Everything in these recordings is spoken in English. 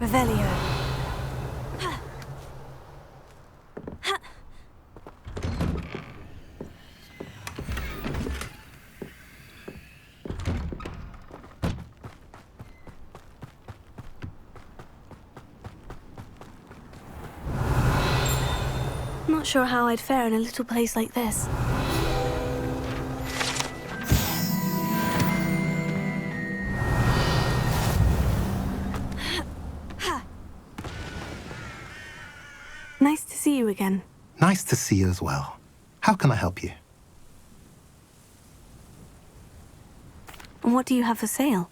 Revelio. Not sure how I'd fare in a little place like this. Nice to see you again. Nice to see you as well. How can I help you? And what do you have for sale?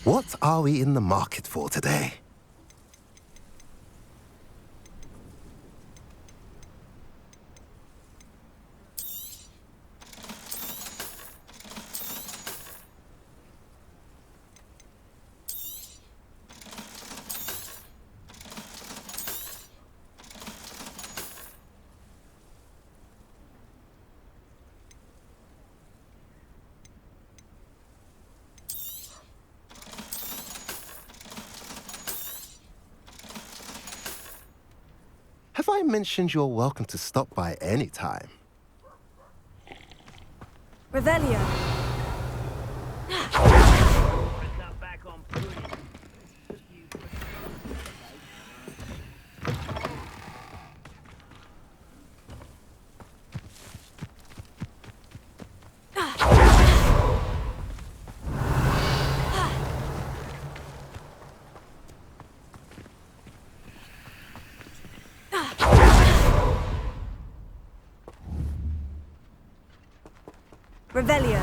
What are we in the market for today? Have I mentioned you're welcome to stop by any time? Revelio. Revelio.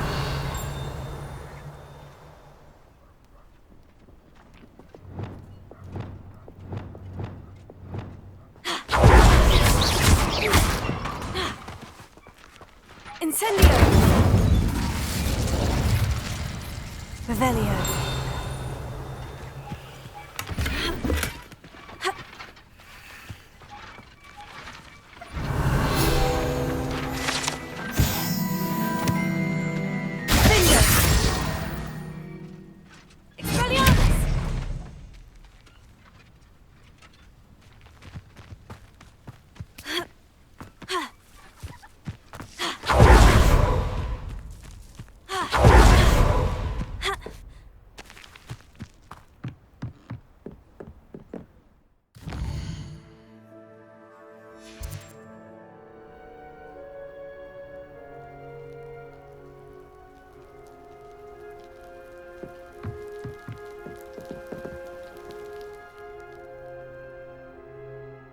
Incendio. Revelio.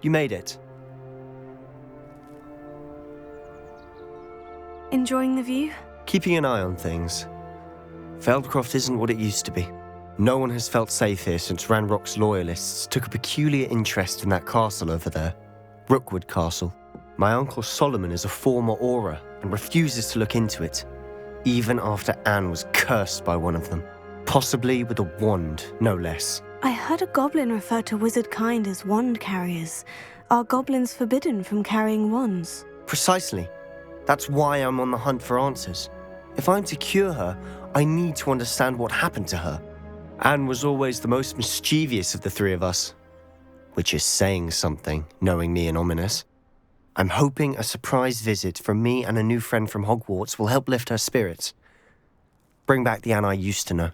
You made it. Enjoying the view? Keeping an eye on things. Feldcroft isn't what it used to be. No one has felt safe here since Ranrock's loyalists took a peculiar interest in that castle over there. Rookwood Castle. My uncle Solomon is a former Auror and refuses to look into it, even after Anne was cursed by one of them. Possibly with a wand, no less. I heard a goblin refer to wizard kind as wand carriers. Are goblins forbidden from carrying wands? Precisely. That's why I'm on the hunt for answers. If I'm to cure her, I need to understand what happened to her. Anne was always the most mischievous of the three of us. Which is saying something, knowing me and Ominous. I'm hoping a surprise visit from me and a new friend from Hogwarts will help lift her spirits. Bring back the Anne I used to know.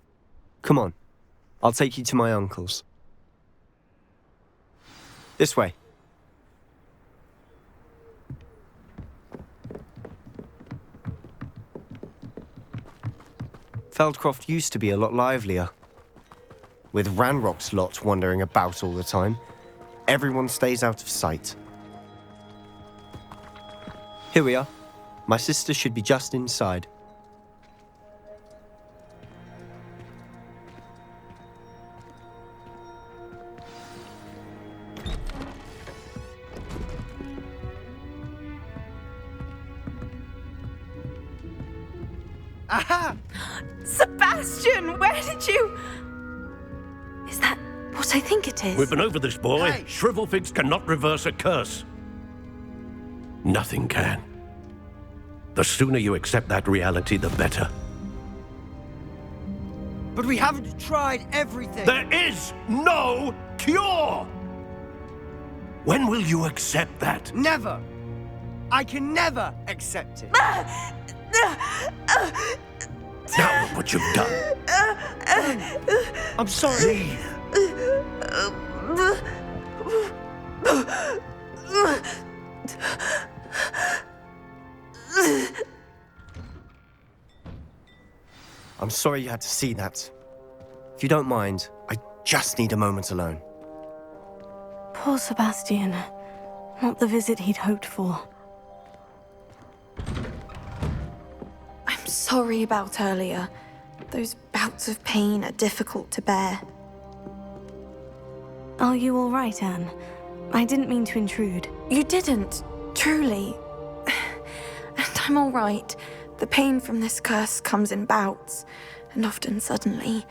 Come on. I'll take you to my uncle's. This way. Feldcroft used to be a lot livelier. With Ranrock's lot wandering about all the time, everyone stays out of sight. Here we are. My sister should be just inside. Aha! Sebastian, where did you... Is that what I think it is? We've been over this, boy. Hey. Shrivelfigs cannot reverse a curse. Nothing can. The sooner you accept that reality, the better. But we haven't tried everything. There is no cure! When will you accept that? Never. I can never accept it. Now look what you've done. I'm sorry. I'm sorry you had to see that. If you don't mind, I just need a moment alone. Poor Sebastian. Not the visit he'd hoped for. I'm sorry about earlier. Those bouts of pain are difficult to bear. Are you all right, Anne? I didn't mean to intrude. You didn't, truly. And I'm all right. The pain from this curse comes in bouts, and often suddenly.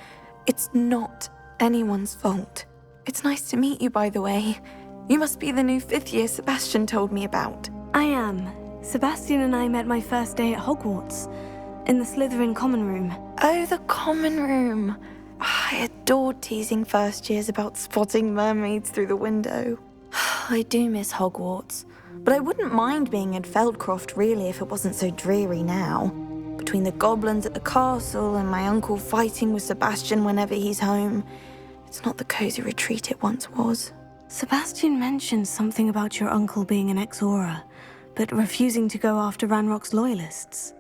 It's not anyone's fault. It's nice to meet you, by the way. You must be the new 5th year Sebastian told me about. I am. Sebastian and I met my first day at Hogwarts, in the Slytherin common room. Oh, the common room. I adored teasing first years about spotting mermaids through the window. I do miss Hogwarts, but I wouldn't mind being in Feldcroft really if it wasn't so dreary now. Between the goblins at the castle and my uncle fighting with Sebastian whenever he's home, it's not the cozy retreat it once was. Sebastian mentioned something about your uncle being an ex-Auror, but refusing to go after Ranrock's loyalists.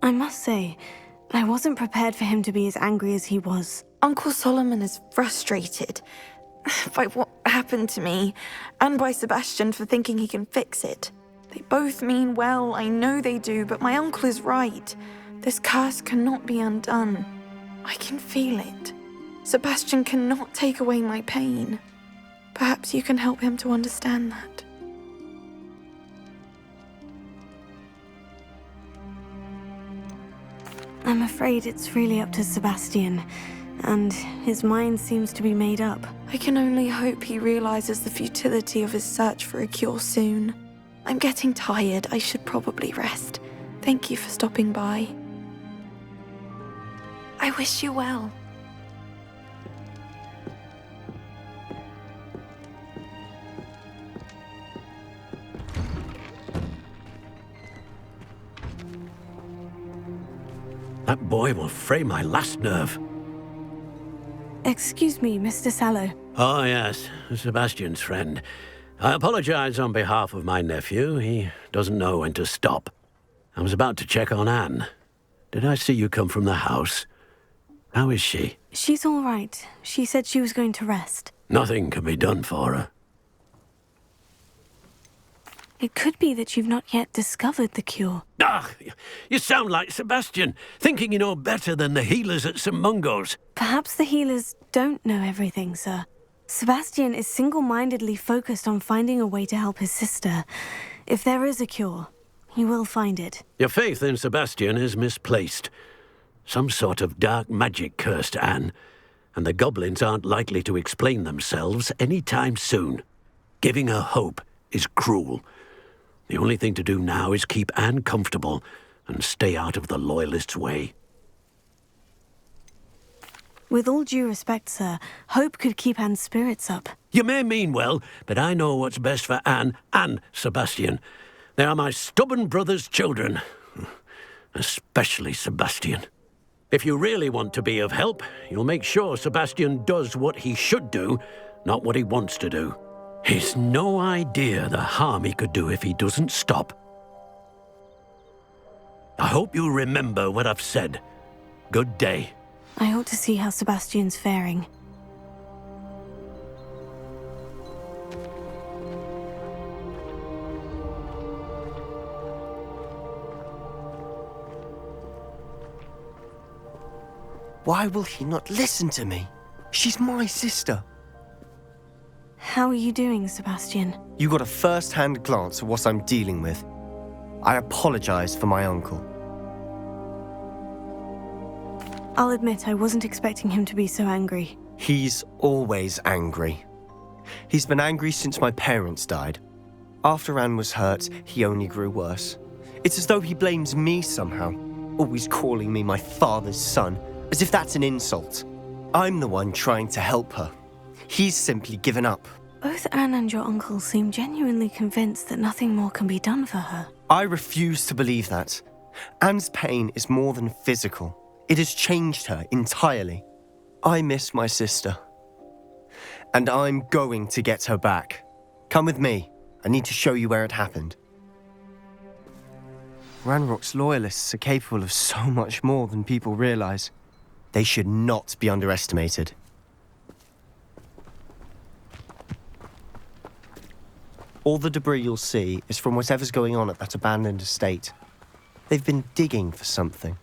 I must say, I wasn't prepared for him to be as angry as he was. Uncle Solomon is frustrated by what happened to me, and by Sebastian for thinking he can fix it. They both mean well, I know they do, but my uncle is right. This curse cannot be undone. I can feel it. Sebastian cannot take away my pain. Perhaps you can help him to understand that. I'm afraid it's really up to Sebastian, and his mind seems to be made up. I can only hope he realizes the futility of his search for a cure soon. I'm getting tired. I should probably rest. Thank you for stopping by. I wish you well. That boy will fray my last nerve. Excuse me, Mr. Sallow. Oh, yes, Sebastian's friend. I apologize on behalf of my nephew. He doesn't know when to stop. I was about to check on Anne. Did I see you come from the house? How is she? She's all right. She said she was going to rest. Nothing can be done for her. It could be that you've not yet discovered the cure. Ah, you sound like Sebastian, thinking you know better than the healers at St. Mungo's. Perhaps the healers don't know everything, sir. Sebastian is single-mindedly focused on finding a way to help his sister. If there is a cure, he will find it. Your faith in Sebastian is misplaced. Some sort of dark magic cursed Anne, and the goblins aren't likely to explain themselves any time soon. Giving her hope is cruel. The only thing to do now is keep Anne comfortable and stay out of the Loyalists' way. With all due respect, sir, hope could keep Anne's spirits up. You may mean well, but I know what's best for Anne and Sebastian. They are my stubborn brother's children. Especially Sebastian. If you really want to be of help, you'll make sure Sebastian does what he should do, not what he wants to do. He's no idea the harm he could do if he doesn't stop. I hope you remember what I've said. Good day. I ought to see how Sebastian's faring. Why will he not listen to me? She's my sister. How are you doing, Sebastian? You got a first-hand glance at what I'm dealing with. I apologize for my uncle. I'll admit I wasn't expecting him to be so angry. He's always angry. He's been angry since my parents died. After Anne was hurt, he only grew worse. It's as though he blames me somehow, always calling me my father's son, As if that's an insult. I'm the one trying to help her. He's simply given up. Both Anne and your uncle seem genuinely convinced that nothing more can be done for her. I refuse to believe that. Anne's pain is more than physical. It has changed her entirely. I miss my sister. And I'm going to get her back. Come with me. I need to show you where it happened. Ranrock's loyalists are capable of so much more than people realize. They should not be underestimated. All the debris you'll see is from whatever's going on at that abandoned estate. They've been digging for something.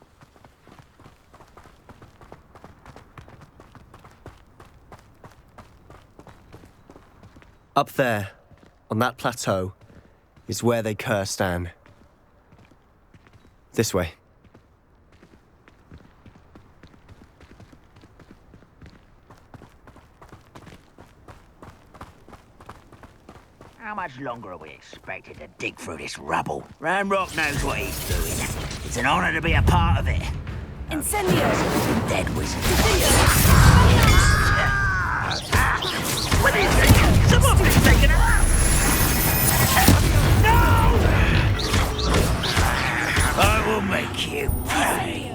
Up there, on that plateau, is where they cursed Anne. This way. How much longer are we expected to dig through this rubble? Ranrock knows what he's doing. It's an honor to be a part of it. Incendio! Dead wizard. What do you think? Someone's taking her out! No! I will make you pay.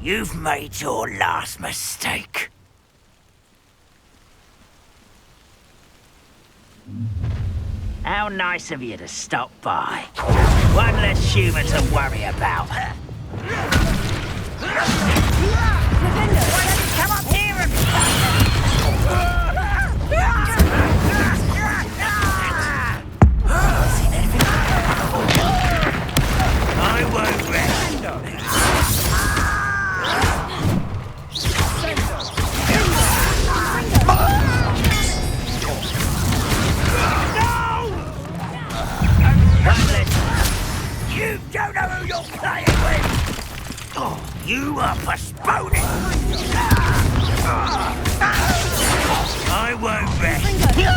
You've made your last mistake. How nice of you to stop by. One less human to worry about. Come up here and... I won't rest. You don't know who you're playing with! Oh, you are postponing! I won't rest! No!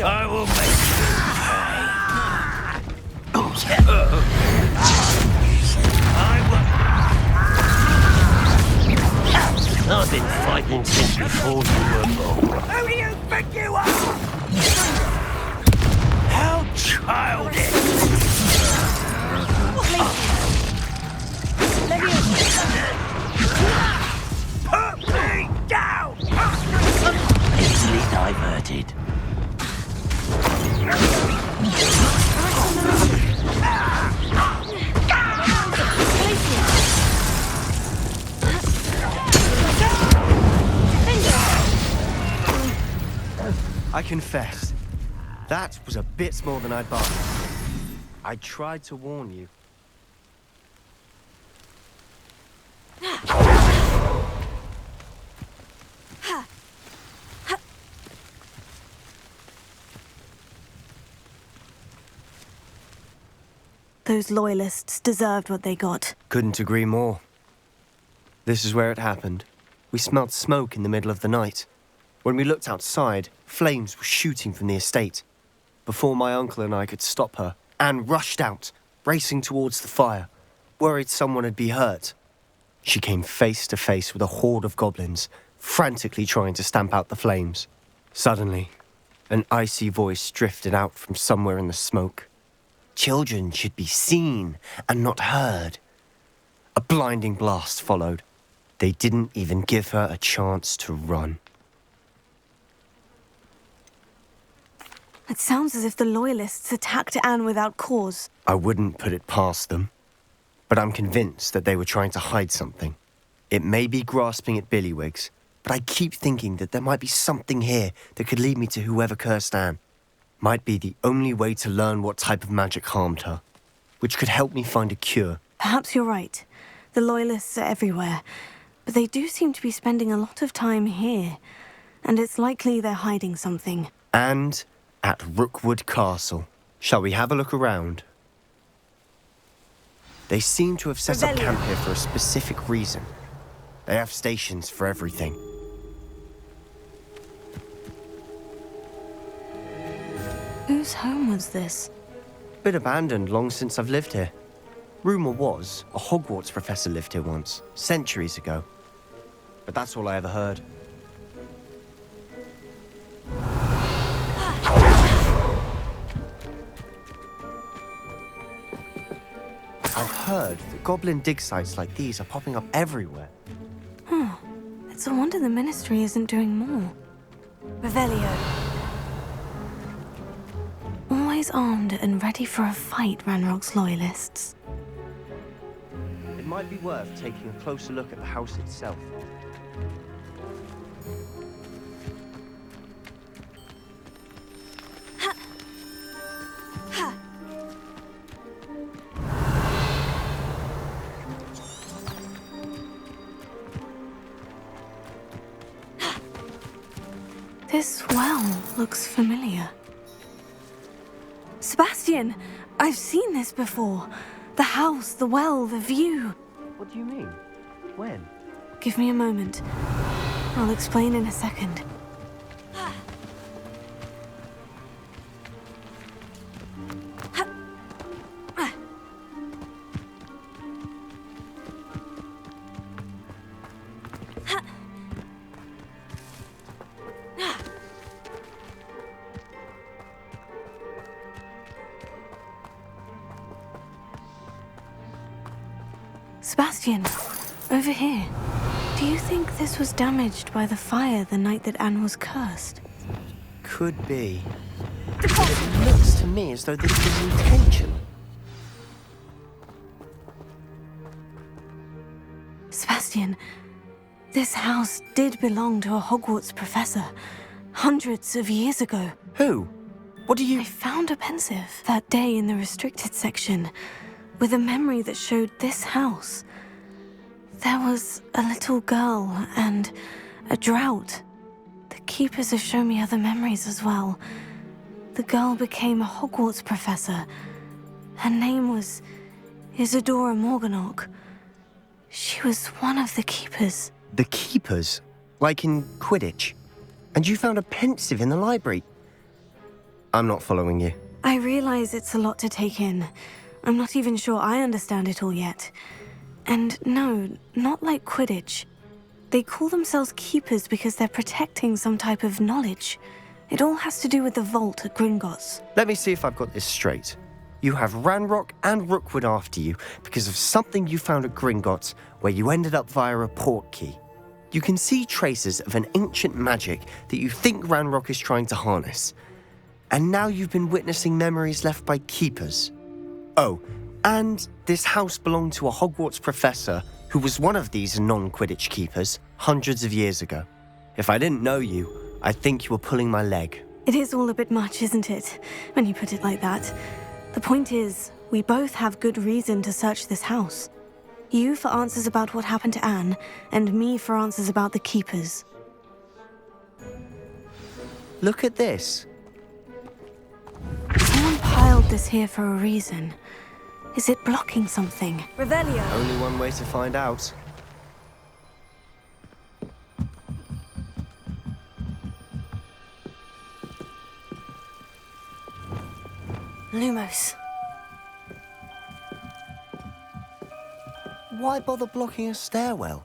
I will make I've been fighting since before you were born. Who do you think you are? How childish! Put me down! Easily diverted. I confess, that was a bit more than I'd bargained for. I tried to warn you. Those loyalists deserved what they got. Couldn't agree more. This is where it happened. We smelled smoke in the middle of the night. When we looked outside, flames were shooting from the estate. Before my uncle and I could stop her, Anne rushed out, racing towards the fire, worried someone had been hurt. She came face to face with a horde of goblins, frantically trying to stamp out the flames. Suddenly, an icy voice drifted out from somewhere in the smoke. Children should be seen and not heard. A blinding blast followed. They didn't even give her a chance to run. It sounds as if the Loyalists attacked Anne without cause. I wouldn't put it past them, but I'm convinced that they were trying to hide something. It may be grasping at Billywigs, but I keep thinking that there might be something here that could lead me to whoever cursed Anne. Might be the only way to learn what type of magic harmed her, which could help me find a cure. Perhaps you're right. The Loyalists are everywhere, but they do seem to be spending a lot of time here, and it's likely they're hiding something. And at Rookwood Castle. Shall we have a look around? They seem to have set up camp here for a specific reason. They have stations for everything. Whose home was this? Been abandoned long since I've lived here. Rumour was a Hogwarts professor lived here once, centuries ago. But that's all I ever heard. I've heard that goblin dig sites like these are popping up everywhere. It's a wonder the Ministry isn't doing more. Revelio. Always armed and ready for a fight, Ranrock's Loyalists. It might be worth taking a closer look at the house itself. This well looks familiar. Sebastian! I've seen this before. The house, the well, the view. What do you mean? When? Give me a moment. I'll explain in a second. Sebastian, over here. Do you think this was damaged by the fire the night that Anne was cursed? Could be. But it looks to me as though this was intentional. Sebastian, this house did belong to a Hogwarts professor, hundreds of years ago. Who? What do you... I found a pensive that day in the restricted section, with a memory that showed this house. There was a little girl and a drought. The keepers have shown me other memories as well. The girl became a Hogwarts professor. Her name was Isadora Morganach. She was one of the keepers. The keepers? Like in Quidditch? And you found a pensive in the library? I'm not following you. I realize it's a lot to take in. I'm not even sure I understand it all yet. And no, not like Quidditch. They call themselves keepers because they're protecting some type of knowledge. It all has to do with the vault at Gringotts. Let me see if I've got this straight. You have Ranrock and Rookwood after you because of something you found at Gringotts where you ended up via a port key. You can see traces of an ancient magic that you think Ranrock is trying to harness. And now you've been witnessing memories left by keepers. Oh, and this house belonged to a Hogwarts professor who was one of these non-Quidditch keepers hundreds of years ago. If I didn't know you, I'd think you were pulling my leg. It is all a bit much, isn't it, when you put it like that? The point is, we both have good reason to search this house. You for answers about what happened to Anne, and me for answers about the keepers. Look at this. Someone piled this here for a reason. Is it blocking something? Revelio! Only one way to find out. Lumos. Why bother blocking a stairwell?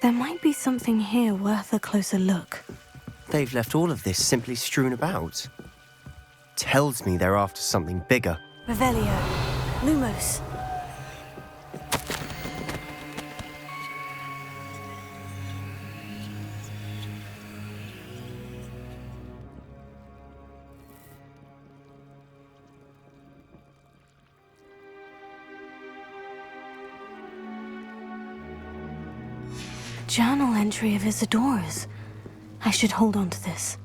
There might be something here worth a closer look. They've left all of this simply strewn about. Tells me they're after something bigger. Revelio. Lumos. journal entry of Isadora's. I should hold on to this.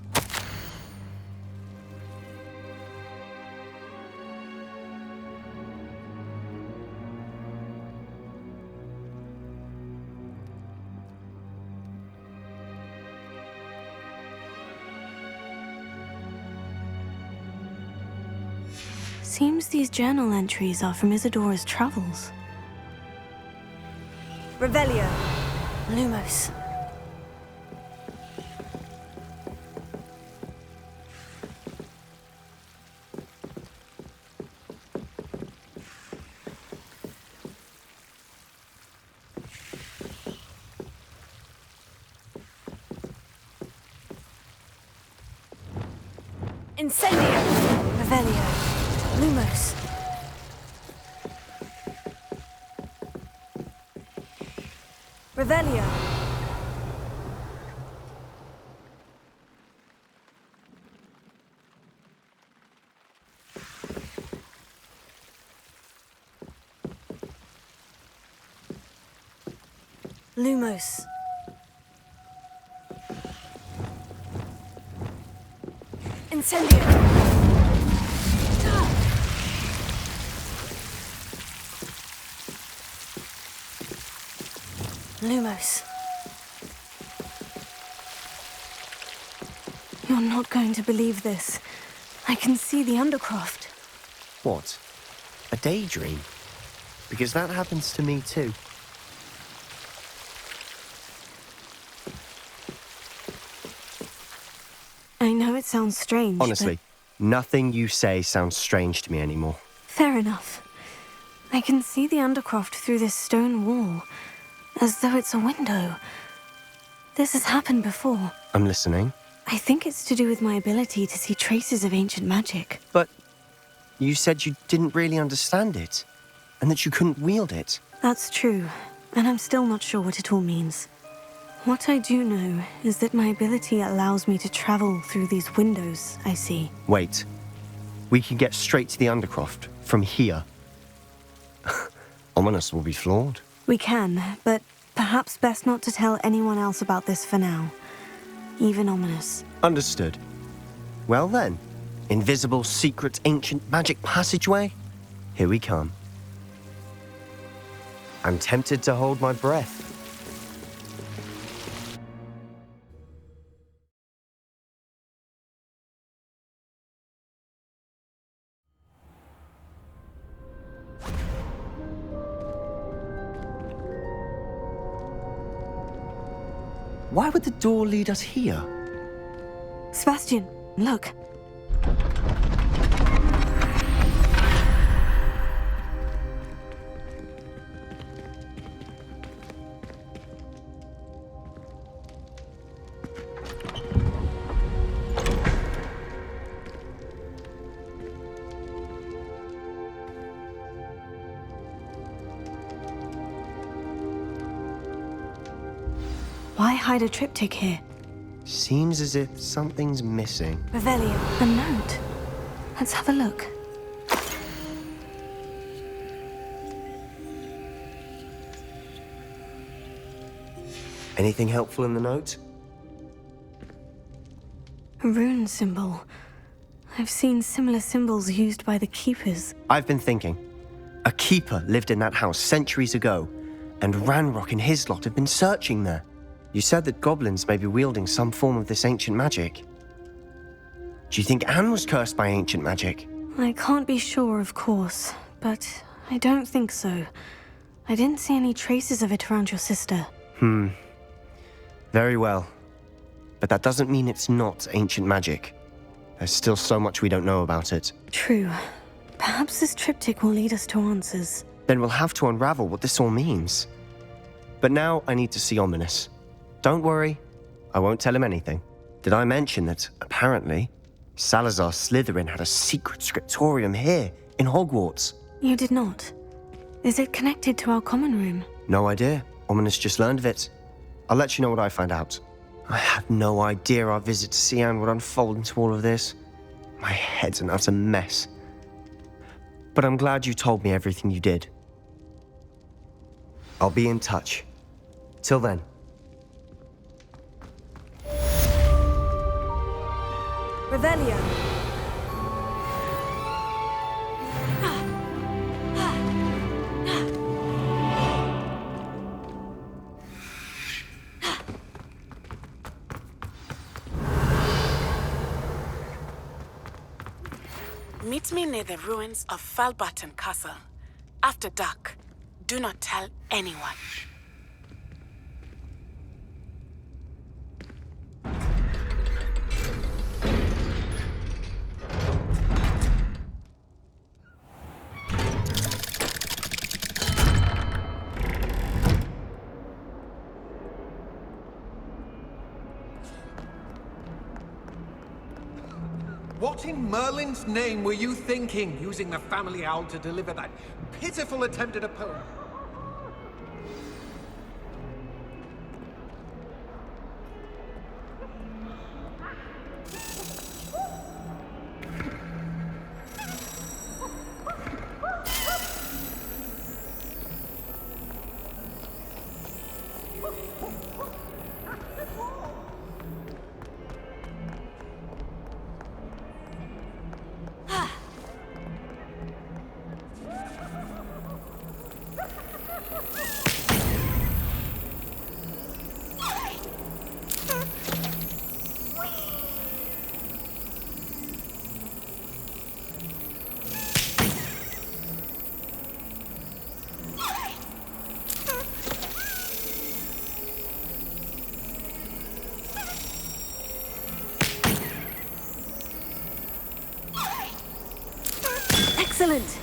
Seems these journal entries are from Isadora's travels. Revelio. Lumos. Incendio. Revelio. Lumos. Revelio. Lumos. Incendio. Lumos. You're not going to believe this. I can see the Undercroft. What? A daydream? Because that happens to me too. I know it sounds strange, Honestly, nothing you say sounds strange to me anymore. but fair enough. I can see the Undercroft through this stone wall, as though it's a window. This has happened before. I'm listening. I think it's to do with my ability to see traces of ancient magic. But you said you didn't really understand it, and that you couldn't wield it. That's true, and I'm still not sure what it all means. What I do know is that my ability allows me to travel through these windows I see. Wait. We can get straight to the Undercroft from here. Ominous will be floored. We can, but perhaps best not to tell anyone else about this for now. Even Ominous. Understood. Well then, invisible, secret, ancient magic passageway? Here we come. I'm tempted to hold my breath. Why would the door lead us here? Sebastian, look. Why hide a triptych here? Seems as if something's missing. Revelio. A note. Let's have a look. Anything helpful in the note? A rune symbol. I've seen similar symbols used by the keepers. I've been thinking. A keeper lived in that house centuries ago, and Ranrock and his lot have been searching there. You said that goblins may be wielding some form of this ancient magic. Do you think Anne was cursed by ancient magic? I can't be sure, of course, but I don't think so. I didn't see any traces of it around your sister. Very well. But that doesn't mean it's not ancient magic. There's still so much we don't know about it. True. Perhaps this triptych will lead us to answers. Then we'll have to unravel what this all means. But now I need to see Ominous. Don't worry, I won't tell him anything. Did I mention that, apparently, Salazar Slytherin had a secret scriptorium here, in Hogwarts? You did not. Is it connected to our common room? No idea. Ominous just learned of it. I'll let you know what I find out. I had no idea our visit to Cian would unfold into all of this. My head's an utter mess. But I'm glad you told me everything you did. I'll be in touch. Till then. Meet me near the ruins of Falbaton Castle. After dark. Do not tell anyone. What in Merlin's name were you thinking, using the family owl to deliver that pitiful attempt at a poem? Excellent!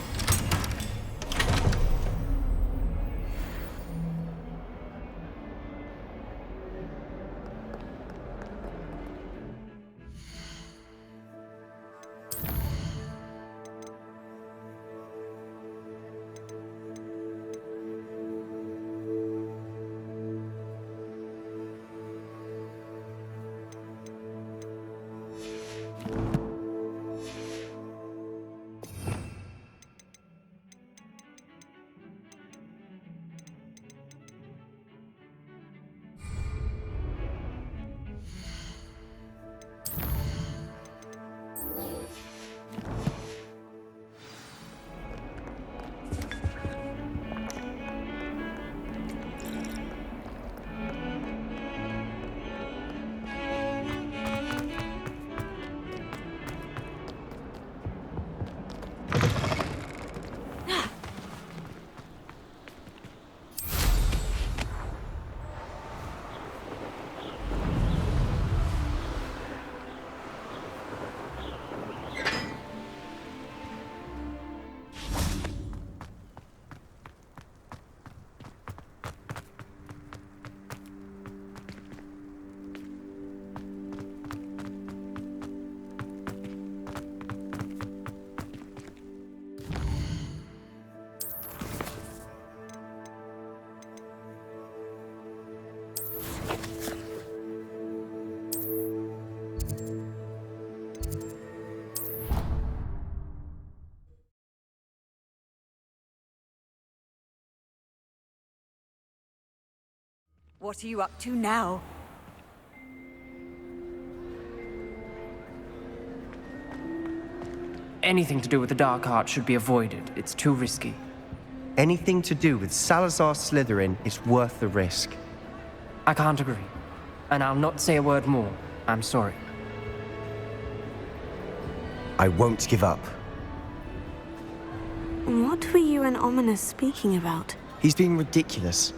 What are you up to now? Anything to do with the dark art should be avoided. It's too risky. Anything to do with Salazar Slytherin is worth the risk. I can't agree. And I'll not say a word more. I'm sorry. I won't give up. What were you and Ominous speaking about? He's being ridiculous.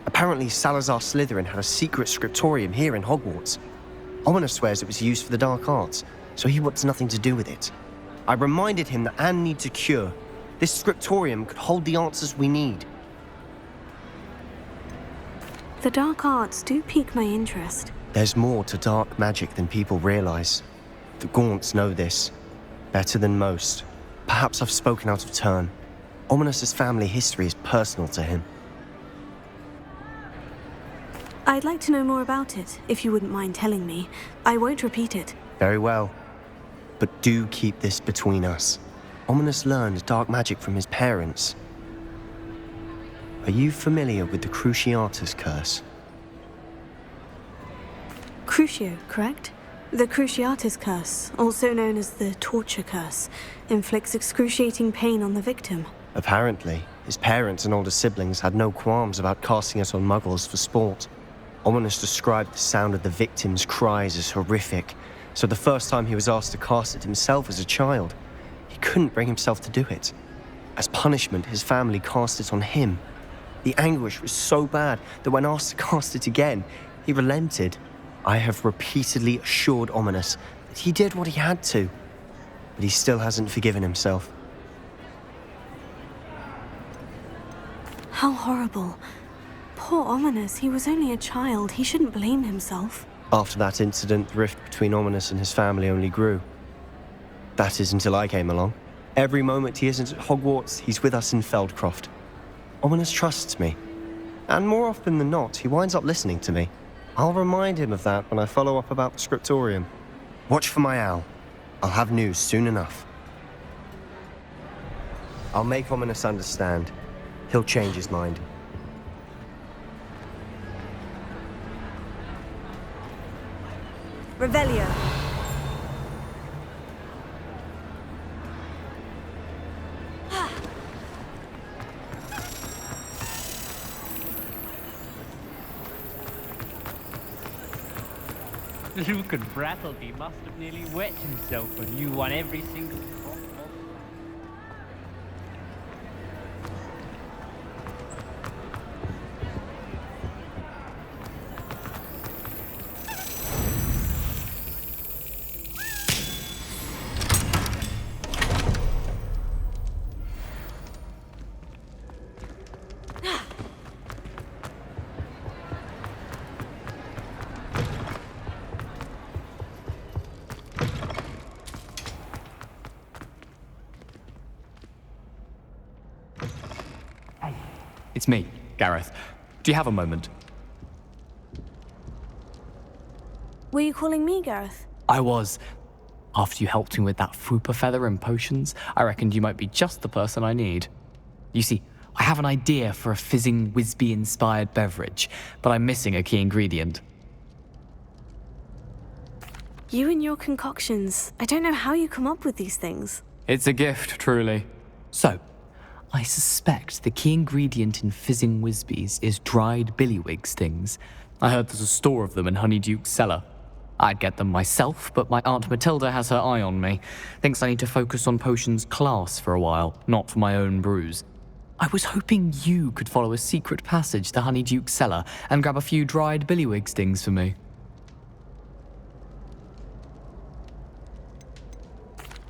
Apparently, Salazar Slytherin had a secret scriptorium here in Hogwarts. Ominous swears it was used for the dark arts, so he wants nothing to do with it. I reminded him that Anne needs a cure. This scriptorium could hold the answers we need. The dark arts do pique my interest. There's more to dark magic than people realize. The Gaunts know this. Better than most. Perhaps I've spoken out of turn. Ominous's family history is personal to him. I'd like to know more about it, if you wouldn't mind telling me. I won't repeat it. Very well. But do keep this between us. Ominous learned dark magic from his parents. Are you familiar with the Cruciatus Curse? Crucio, correct? The Cruciatus Curse, also known as the Torture Curse, inflicts excruciating pain on the victim. Apparently, his parents and older siblings had no qualms about casting it on muggles for sport. Ominous described the sound of the victim's cries as horrific, so the first time he was asked to cast it himself as a child, he couldn't bring himself to do it. As punishment, his family cast it on him. The anguish was so bad that when asked to cast it again, he relented. I have repeatedly assured Ominous that he did what he had to, but he still hasn't forgiven himself. How horrible. Poor Ominous, he was only a child. He shouldn't blame himself. After that incident, the rift between Ominous and his family only grew. That is until I came along. Every moment he isn't at Hogwarts, he's with us in Feldcroft. Ominous trusts me. And more often than not, he winds up listening to me. I'll remind him of that when I follow up about the scriptorium. Watch for my owl. I'll have news soon enough. I'll make Ominous understand. He'll change his mind. Revelio. Luke and Brattleby must have nearly wet himself when you won every single spot. It's me, Gareth. Do you have a moment? Were you calling me, Gareth? I was. After you helped me with that Fooper feather and potions, I reckoned you might be just the person I need. You see, I have an idea for a fizzing Wisby-inspired beverage, but I'm missing a key ingredient. You and your concoctions. I don't know how you come up with these things. It's a gift, truly. So, I suspect the key ingredient in fizzing Wisbies is dried billywig stings. I heard there's a store of them in Honeyduke's cellar. I'd get them myself, but my Aunt Matilda has her eye on me. Thinks I need to focus on potions class for a while, not for my own brews. I was hoping you could follow a secret passage to Honeyduke's cellar and grab a few dried billywig stings for me.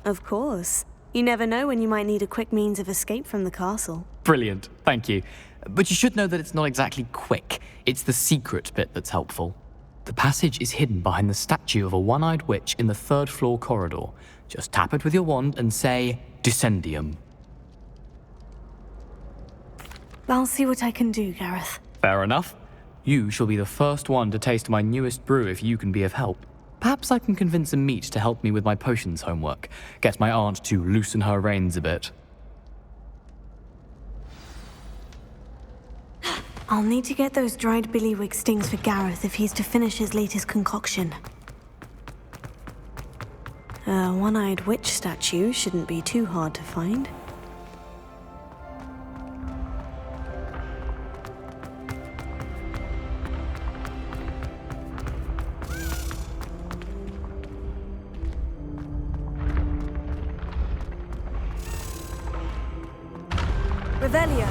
Of course. You never know when you might need a quick means of escape from the castle. Brilliant, thank you. But you should know that it's not exactly quick. It's the secret bit that's helpful. The passage is hidden behind the statue of a one-eyed witch in the third-floor corridor. Just tap it with your wand and say, Descendium. I'll see what I can do, Gareth. Fair enough. You shall be the first one to taste my newest brew if you can be of help. Perhaps I can convince a meat to help me with my potions homework. Get my aunt to loosen her reins a bit. I'll need to get those dried billywig stings for Gareth if he's to finish his latest concoction. A one-eyed witch statue shouldn't be too hard to find. Revelio.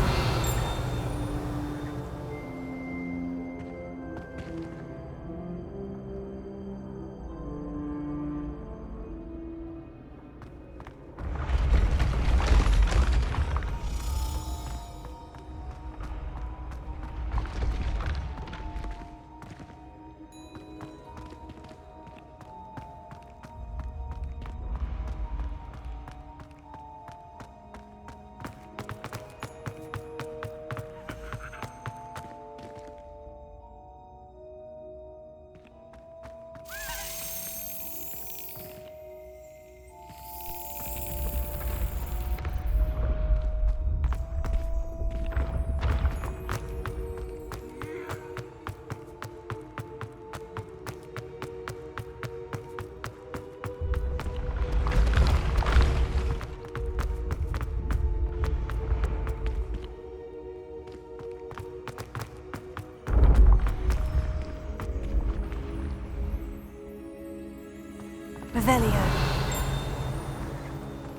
Revelio.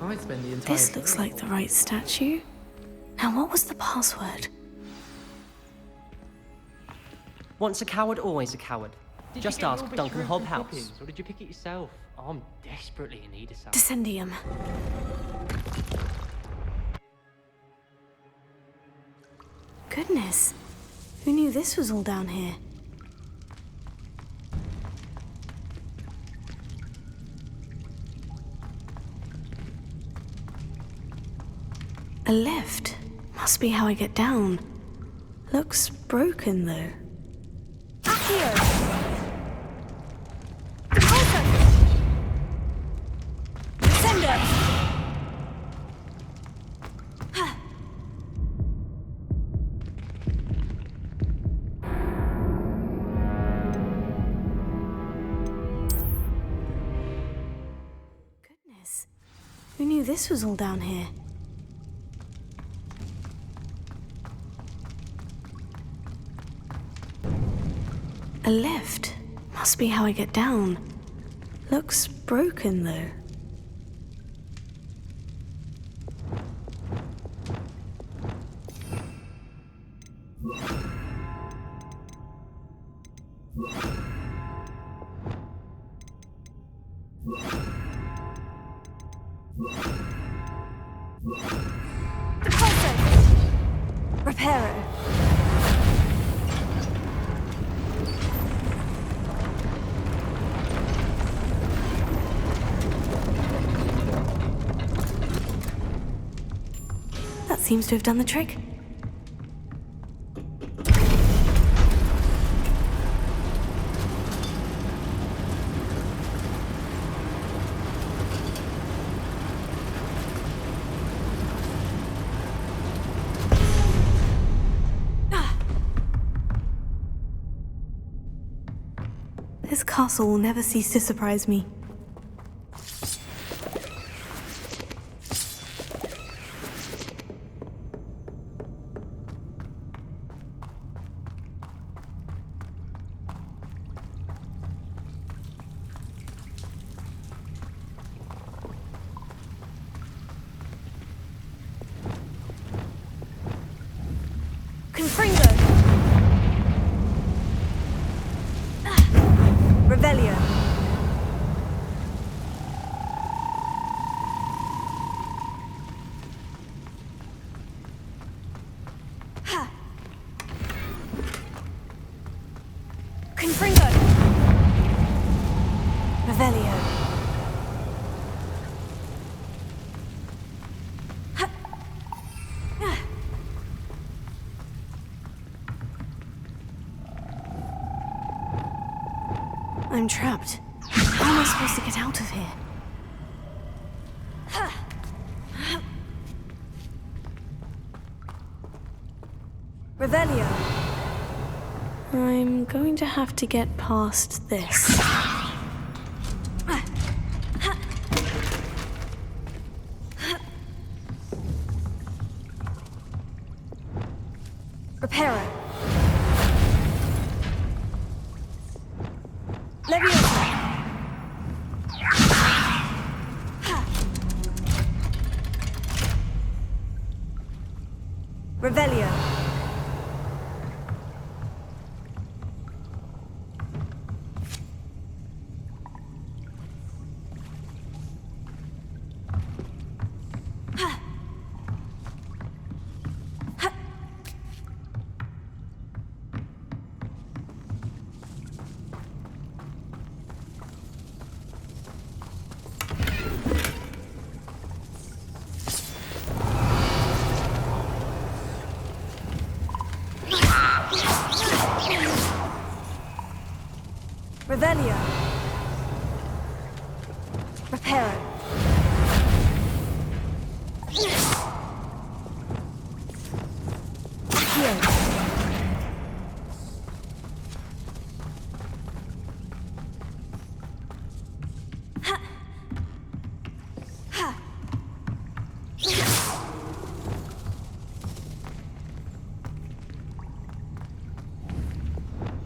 I spend the entire This looks like the right statue. Now, what was the password? Once a coward, always a coward. Did Just you get ask your Duncan bishop and Hobhouse. toppings, or did you pick it yourself? Oh, I'm desperately in need of something. Descendium. Goodness. Who knew this was all down here? A lift. Must be how I get down. Looks broken, though. Goodness. Who knew this was all down here? A lift. Must be how I get down. Looks broken, though. Reparo. That seems to have done the trick. This castle will never cease to surprise me. Confringo! Revelio! Ha! Confringo! Revelio! Ha! Ah! I'm trapped. How am I supposed to get out of here? Revelio. I'm going to have to get past this. Reparo. Leviosa. Revelio. Revelio. Reparo. Accio. Ha. Ha.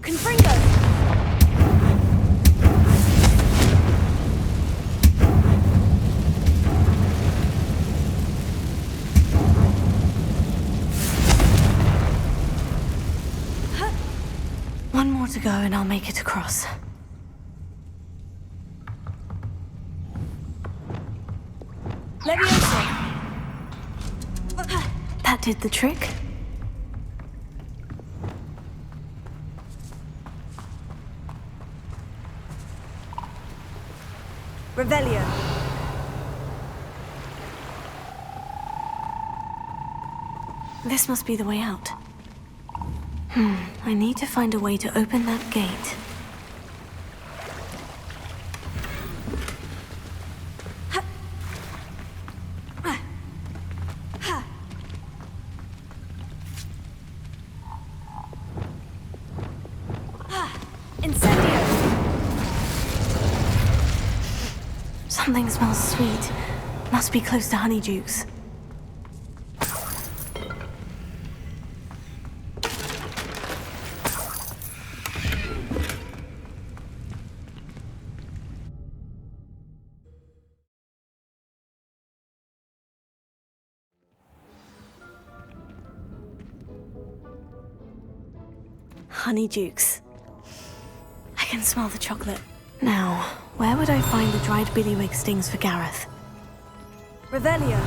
Confringo. to go and I'll make it across. Leviosa! That did the trick. Revelio! This must be the way out. I need to find a way to open that gate. Incendio! Something smells sweet. Must be close to Honeydukes. Honeydukes. I can smell the chocolate. Now, where would I find the dried billywig stings for Gareth? Revelio!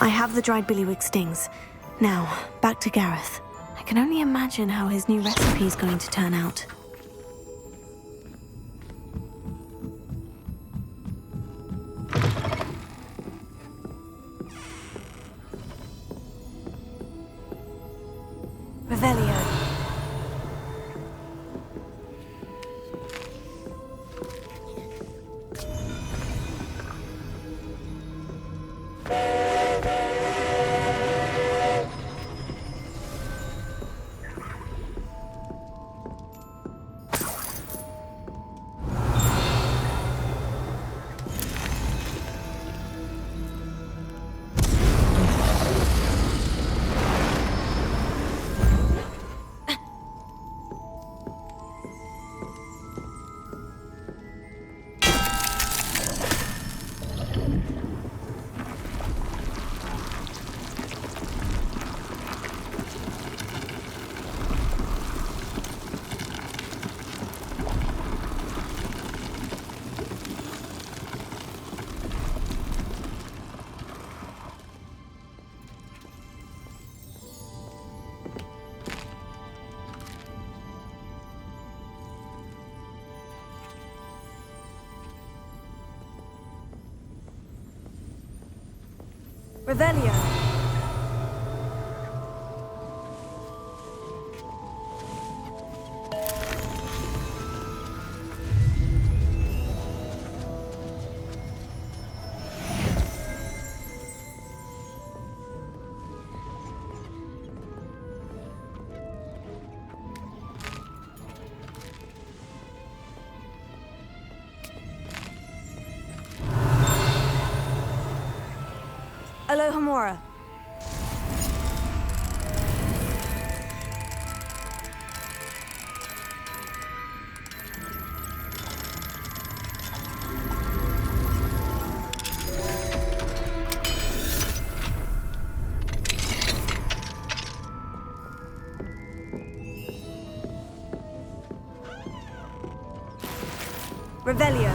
I have the dried billywig stings. Now, back to Gareth. I can only imagine how his new recipe is going to turn out. Revelio. Revelio! Alohomora. Revelio.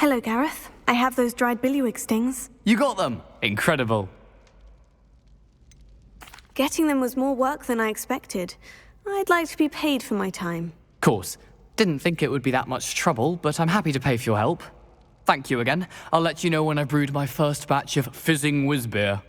Hello, Gareth. I have those dried billywig stings. You got them! Incredible. Getting them was more work than I expected. I'd like to be paid for my time. Course. Didn't think it would be that much trouble, but I'm happy to pay for your help. Thank you again. I'll let you know when I've brewed my first batch of fizzing whiz beer.